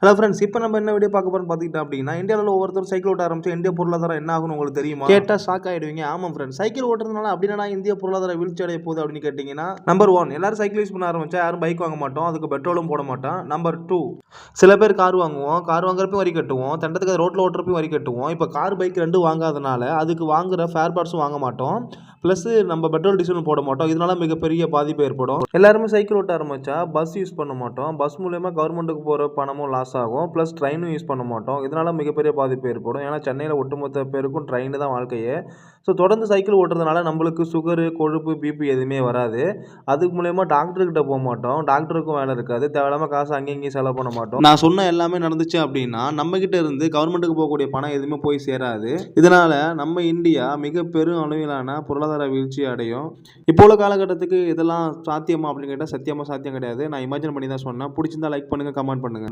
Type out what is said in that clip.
Hello friends, இப்போ நம்ம என்ன வீடியோ பார்க்க போறோம்னு பார்த்துக்கிட்டோம் அப்படின்னா, இந்தியாவில் ஒவ்வொருத்தர் சைக்கிள் ஓட்ட ஆரம்பிச்சு இந்திய பொருளாதாரம் என்ன ஆகும்னு உங்களுக்கு தெரியுமா? கேட்டால் ஷாக் ஆகிடுவீங்க. ஆமாம் ஃப்ரெண்ட்ஸ், சைக்கிள் ஓட்டுறதுனால அப்படின்னா இந்திய பொருளாதார வீழ்ச்சி அடைய போகுது அப்படின்னு கேட்டிங்கன்னா, நம்பர் 1, எல்லாரும் சைக்கிள் யூஸ் பண்ண ஆரம்பிச்சா யாரும் பைக் வாங்க மாட்டோம், அதுக்கு பெட்ரோலும் போட மாட்டோம். நம்பர் 2, சில பேர் கார் வாங்குவோம், கார் வாங்குறப்பையும் வரி கட்டுவோம், தண்டத்துக்கு ரோட்டில் ஓட்டுறப்பையும் வரி கட்டுவோம். இப்போ கார் பைக் ரெண்டும் வாங்காதனால அதுக்கு வாங்குற ஃபேர் பார்ட்ஸும் வாங்க மாட்டோம், ப்ளஸ் நம்ம பெட்ரோல் டீசலும் போட மாட்டோம். இதனால மிகப்பெரிய பாதிப்பு ஏற்படும். எல்லாருமே சைக்கிள் ஓட்ட ஆரம்பிச்சா பஸ் யூஸ் பண்ண மாட்டோம், பஸ் மூலயமா கவர்மெண்ட்டுக்கு போகிற பணமும் லாஸ் ஆகும், ப்ளஸ் ட்ரெயினும் யூஸ் பண்ண மாட்டோம். இதனால மிகப்பெரிய பாதிப்பு ஏற்படும். ஏன்னா சென்னையில் ஒட்டுமொத்த பேருக்கும் ட்ரெயின் தான் வாழ்க்கையே. ஸோ தொடர்ந்து சைக்கிள் ஓட்டுறதுனால நம்மளுக்கு சுகரு, கொழுப்பு, பிபி எதுவுமே வராது. அதுக்கு மூலயமா டாக்டர்கிட்ட போக மாட்டோம், டாக்டருக்கும் வேலை இருக்காது, தேவையில்லாமல் காசு அங்கேயும் இங்கேயும் செலவு பண்ண மாட்டோம். நான் சொன்ன எல்லாமே நடந்துச்சு அப்படின்னா நம்மகிட்ட இருந்து கவர்மெண்ட்டுக்கு போகக்கூடிய பணம் எதுவுமே போய் சேராது. இதனால நம்ம இந்தியா மிக பெரும் அளவிலான பொருளாதார வீழ்ச்சி அடையும். இப்போ உள்ள காலகட்டத்துக்கு இதெல்லாம் சாத்தியமா அப்படின்னு கேட்டால் சத்தியமாக சாத்தியம் கிடையாது. நான் இமேஜின் பண்ணி தான் சொன்னேன். பிடிச்சிருந்தா லைக் பண்ணுங்கள், கமெண்ட் பண்ணுங்கள்.